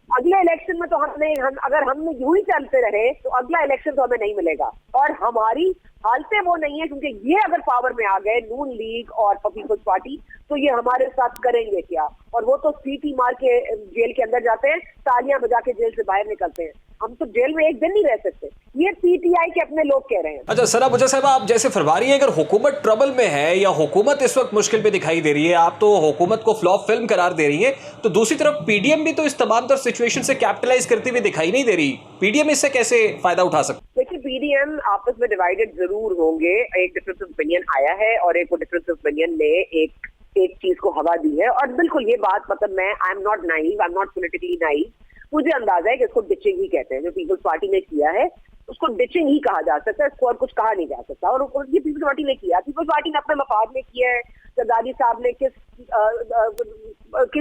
अगले इलेक्शन में तो अगर हम यूं ही चलते रहे तो अगला इलेक्शन तो हमें नहीं मिलेगा। और हमारी हालतें वो नहीं है, क्योंकि ये अगर पावर में आ गए नून लीग और पीपल्स पार्टी तो ये हमारे साथ करेंगे क्या? और वो तो सीटी मार के जेल के अंदर जाते हैं, तालियां बजा के जेल से बाहर निकलते हैं। हम तो जेल में एक दिन नहीं रह सकते, ये पीटीआई के अपने लोग कह रहे हैं। अच्छा सरा मुझे साहब, आप जैसे फरमा रही है अगर हुकूमत ट्रबल में है या हुकूमत इस वक्त मुश्किल में दिखाई दे रही है, आप तो हुकूमत को फ्लॉप फिल्म करार दे रही है, तो दूसरी तरफ पीडीएम भी तो इस तमाम तर सिचुएशन से कैपिटलाइज करती हुई दिखाई नहीं दे रही। पीडीएम इससे कैसे फायदा उठा सकती? देखिए पीडीएम आपस में डिवाइडेड जरूर होंगे। एक डिफरेंस ऑफ ओपिनियन आया है और एक वो डिफरेंस ऑफ ओपिनियन ने एक चीज को हवा दी है। और बिल्कुल ये बात, मतलब मैं I am not naive, I am not politically naive, मुझे अंदाजा है कि इसको डिचिंग ही कहते हैं। जो पीपल्स पार्टी ने किया है उसको डिचिंग ही कहा जा सकता है, इसको और कुछ कहा नहीं जा सकता। और ये पीपल्स पार्टी ने किया, पीपल्स पार्टी ने अपने मफाद में किया है। सरदारी साहब ने किस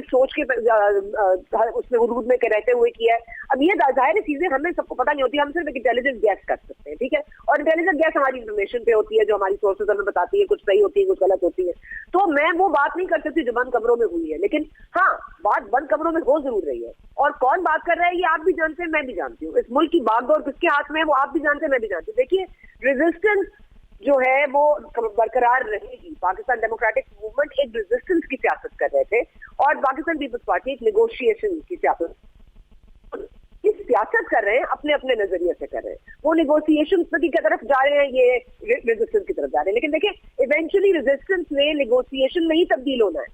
सोच के उसमें हुदूद में रहते हुए किया है। अब ये जाहिर चीजें हमें सबको पता नहीं होती, हम सिर्फ एक इंटेलिजेंस गैस कर सकते हैं, ठीक है? और इंटेलिजेंस गैस हमारी इंफॉर्मेशन पे होती है, जो हमारी सोर्सेज हमें बताती है, कुछ सही होती है कुछ गलत होती है। तो मैं वो बात नहीं कर सकती जो बंद कमरों में हुई है, लेकिन हाँ बात बंद कमरों में हो जरूर रही है। और कौन बात कर रहा है ये आप भी जानते हैं, मैं भी जानती हूँ। इस मुल्क की बागडोर किसके हाथ में है वो आप भी जानते हैं, मैं भी जानती हूँ। देखिए रेजिस्टेंस जो है वो बरकरार रहेगी। पाकिस्तान डेमोक्रेटिक मूवमेंट एक रेजिस्टेंस की सियासत कर रहे थे और पाकिस्तान पीपल्स पार्टी एक नेगोशिएशन की सियासत कर रहे हैं, अपने अपने नजरिए से कर रहे हैं। वो नेगोशिएशन की तरफ जा रहे हैं, ये रेजिस्टेंस की तरफ जा रहे हैं। लेकिन देखिए इवेंचुअली रेजिस्टेंस में नेगोशिएशन में ही तब्दील होना है,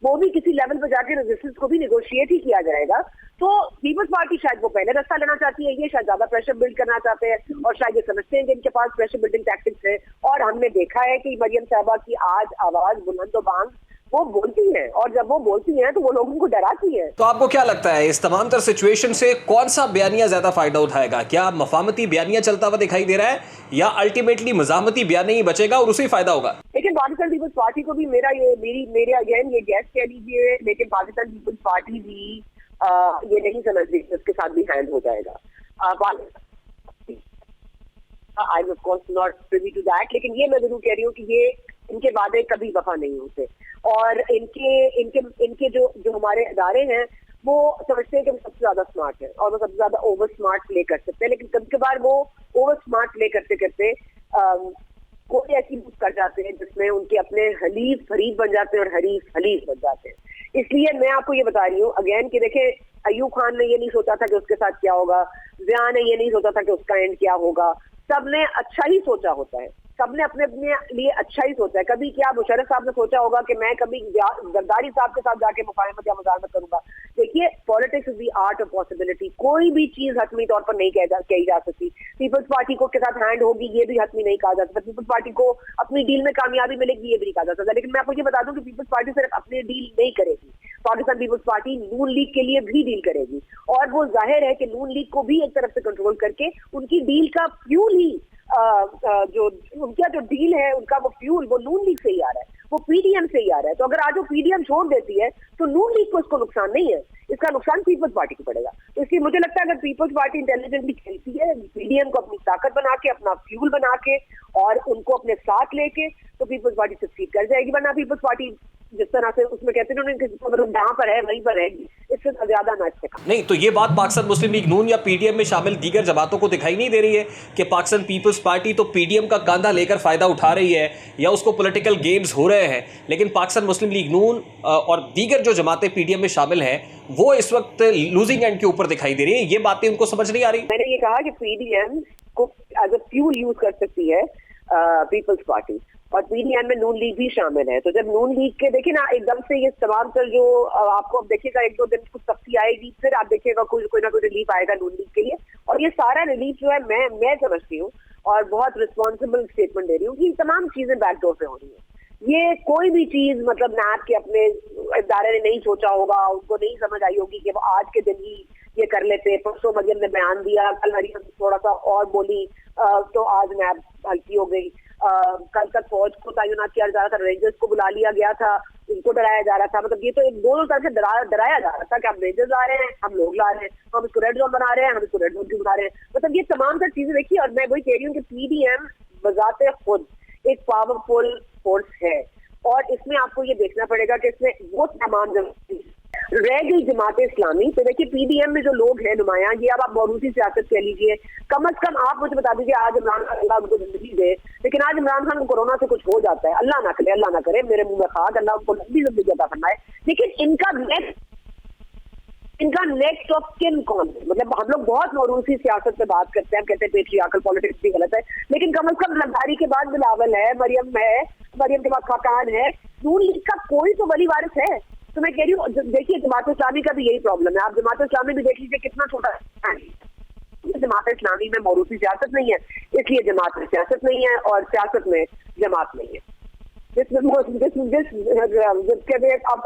वो भी किसी लेवल पर जाके रेजिस्टेंस को भी नेगोशिएट ही किया जाएगा। तो पीपल्स पार्टी शायद वो पहले रास्ता लेना चाहती है, ये शायद ज्यादा प्रेशर बिल्ड करना चाहते हैं और शायद ये समझते हैं कि इनके पास प्रेशर बिल्डिंग टैक्टिक्स है। और हमने देखा है कि मरियम साहबा की आज आवाज बुलंद बांग वो बोलती हैं, और जब वो बोलती हैं तो वो लोगों को डराती हैं। तो आपको क्या लगता है इस तमाम तर सिचुएशन से कौन सा बयानिया ज्यादा फायदा उठाएगा? क्या मफामती बयानिया चलता हुआ दिखाई दे रहा है या अल्टीमेटली मजामती बयान ही बचेगा और उसे ही फायदा होगा? लेकिन पाकिस्तान पीपल्स पार्टी को भी मेरे अगेन ये गैस कह लीजिए, लेकिन पाकिस्तान पीपल्स पार्टी भी ये नहीं समझ रही उसके साथ भी हैंड हो जाएगा। I am of course not privy to that, लेकिन ये मैं जरूर कह रही हूँ कि ये इनके वादे कभी वफा नहीं होते। और इनके जो हमारे अदारे हैं वो समझते हैं कि वो सबसे ज्यादा स्मार्ट है और वो सबसे ज्यादा ओवर स्मार्ट प्ले कर सकते हैं, लेकिन कभी कभार वो ओवर स्मार्ट प्ले करते करते कोई ऐसी मूव कर जाते हैं जिसमें उनके अपने हलीफ फरीद बन जाते हैं और हरीफ हलीफ बन जाते हैं। इसलिए मैं आपको ये बता रही हूँ अगेन कि देखें, अयूब खान ने ये नहीं सोचा था कि उसके साथ क्या होगा, ज़िया ने ये नहीं सोचा था कि उसका एंड क्या होगा। सबने अच्छा ही सोचा होता है, सबने अपने अपने लिए अच्छा ही सोचा है। कभी क्या मुशर्रफ साहब ने सोचा होगा कि मैं कभी जरदारी साहब के साथ जाके मुफाहमत या मुज़ाहमत करूंगा। देखिए politics is the art of possibility, कोई भी चीज हतमी तौर पर नहीं कही जा सकती। पीपल्स पार्टी को के साथ हैंड होगी ये भी हतमी नहीं कहा जा सकता, पीपल्स पार्टी को अपनी डील में कामयाबी मिलेगी ये भी नहीं कहा जा सकता। लेकिन मैं आपको ये बता दूं कि पीपल्स पार्टी सिर्फ अपनी डील नहीं करेगी, पाकिस्तान पीपल्स पार्टी नून लीग के लिए भी डील करेगी। और वो जाहिर है कि नून लीग को भी एक तरफ से कंट्रोल करके उनकी डील का फ्यूल ही जो उनका जो डील है उनका वो फ्यूल वो नून लीग से ही आ रहा है, वो पीडीएम से ही आ रहा है। तो अगर आज वो पीडीएम छोड़ देती है तो नून लीग को इसको नुकसान नहीं है, इसका नुकसान पीपल्स पार्टी को पड़ेगा। तो इसलिए मुझे लगता है अगर पीपल्स पार्टी इंटेलिजेंटली खेलती है, पीडीएम को अपनी ताकत बना के, अपना फ्यूल बना के और उनको अपने साथ लेके, तो पीपल्स पार्टी सक्सीड कर जाएगी। वरना पीपल्स पार्टी जिस तरह से उसमें कहते हैं उन्होंने मतलब जहाँ पर है वहीं पर रहेगी, इससे ज्यादा ना इससे कम। नहीं तो ये बात पाकिस्तान मुस्लिम लीग नून या पीडीएम में शामिल दीगर जमातों को दिखाई नहीं दे रही है कि पाकिस्तान पीपल्स पार्टी तो पीडीएम का कांधा लेकर फायदा उठा रही है या उसको पॉलिटिकल गेम्स हो रहे हैं, लेकिन पाकिस्तान मुस्लिम लीग नून और दीगर जो जमातें पीडीएम में शामिल हैं वो इस वक्त लूजिंग एंड के ऊपर दिखाई दे रही है। ये बातें उनको समझ नहीं आ रही। मैंने ये कहा कि पीडीएम को एज अ फ्यूल यूज कर सकती है पीपल्स पार्टी, और पीडीएम में नून लीग भी शामिल है। तो जब नून लीग के देखिए ना एकदम से ये तमाम तर जो आपको अब देखिएगा 1-2 दिन कुछ सख्ती आएगी, फिर आप देखिएगा कोई ना कोई रिलीफ आएगा नून लीग के लिए, और ये सारा रिलीफ जो है मैं समझती हूँ और बहुत रिस्पॉन्सिबल स्टेटमेंट दे रही हूँ कि तमाम चीजें बैकडोर पे हो रही है। ये कोई भी चीज मतलब नैब के अपने इदारे ने नहीं सोचा होगा, उनको नहीं समझ आई होगी कि वो आज के दिन ही ये कर लेते। परसों मरियम ने बयान दिया, कल मरियम थोड़ा सा और बोली तो आज नैब हल्की हो गई। कल तक फौज को तैनात किया जा रहा था, रेंजर्स को बुला लिया गया था, इनको डराया जा रहा था। मतलब ये तो एक दोनों तरह से डराया जा रहा था कि हम रेंजर्स ला रहे हैं, हम लोग ला रहे हैं, हम इसको रेड जोन बना रहे हैं, हम इसको रेड जोन क्यों बना रहे हैं। मतलब ये तमाम सारी चीजें देखिए, और मैं वही कह रही हूँ कि पीडीएम बजाते खुद एक पावरफुल फोर्स है, और इसमें आपको ये देखना पड़ेगा कि इसमें वो तमाम रह गई जमात इस्लामी। तो देखिए पीडीएम में जो लोग हैं नुमाया, ये अब आप मौरूसी सियासत कह लीजिए, कम से कम आप मुझे बता दीजिए आज इमरान खान अल्लाह उनको जिंदगी दे, लेकिन आज इमरान खान को कोरोना से कुछ हो जाता है, अल्लाह ना करे मेरे मुंह में खाक, अल्लाह उनको लंबी जिंदगी अता फरमाए, लेकिन इनका नेक्स्ट ऑफ किन कौन है। मतलब हम लोग बहुत मौरूसी सियासत पे बात करते हैं, हम कहते हैं पेट्रियार्कल पॉलिटिक्स भी गलत है, लेकिन कम से कम जरदारी के बाद बिलावल है, मरियम के बाद खाकान है, नून लीग का कोई तो वली वारिस है। तो मैं कह रही हूँ देखिए जमात इस्लामी का भी यही प्रॉब्लम है। आप जमात इस्लामी भी देख लीजिए कितना छोटा है। जमात इस्लामी में मौरूसी सियासत नहीं है, इसलिए जमात में सियासत नहीं है और सियासत में जमात नहीं है।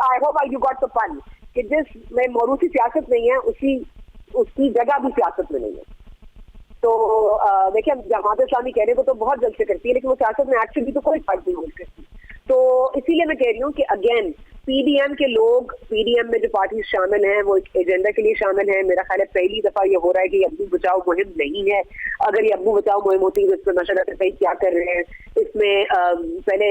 I hope you got the fun कि जिसमें मौरूसी सियासत नहीं है उसकी जगह भी सियासत में नहीं है। तो देखिए जमात इस्लामी कहने को तो बहुत जल्द से करती है, लेकिन वो सियासत में एक्चुअली तो कोई पार्ट नहीं होल्ड करती। तो इसीलिए मैं कह रही हूँ कि अगेन पीडीएम के लोग, पीडीएम में जो पार्टी शामिल हैं वो एक एजेंडा के लिए शामिल हैं। मेरा ख्याल है पहली दफा ये हो रहा है कि अब्बू बचाओ मुहिम नहीं है। अगर ये अब्बू बचाओ मुहिम होती है तो इसमें माशाल्लाह से सही क्या कर रहे हैं, इसमें पहले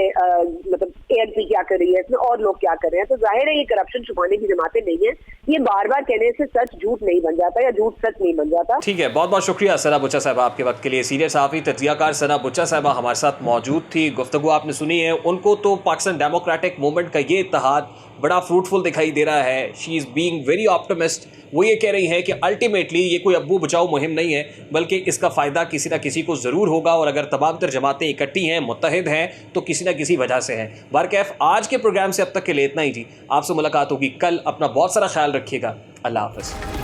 मतलब एएनपी क्या कर रही है, इसमें और लोग क्या कर रहे हैं। तो जाहिर है ये करप्शन छुपाने की जमातें नहीं है। ये बार बार कहने से सच झूठ नहीं बन जाता या झूठ सच नहीं बन जाता। ठीक है, बहुत बहुत शुक्रिया सना बुच्चा साहबा आपके वक्त के लिए। सीनियर सहाफ़ी तज्ज़ियाकार सना बुच्चा साहबा हमारे साथ मौजूद थी, गुफ्तगू आपने सुनी है। उनको तो पाकिस्तान डेमोक्रेटिक मूवमेंट का ये इत्तेहाद बड़ा फ्रूटफुल दिखाई दे रहा है। She is being very optimist. वो ये कह रही हैं कि अल्टीमेटली ये कोई अब्बू बचाओ मुहिम नहीं है, बल्कि इसका फ़ायदा किसी ना किसी को ज़रूर होगा, और अगर तमाम तर जमातें इकट्ठी हैं, मुत्तहिद हैं, तो किसी ना किसी वजह से हैं। बारकैफ आज के प्रोग्राम से अब तक के लिए इतना ही जी। आपसे मुलाकात होगी कल। अपना बहुत सारा ख्याल रखिएगा। अल्लाह हाफ़िज़।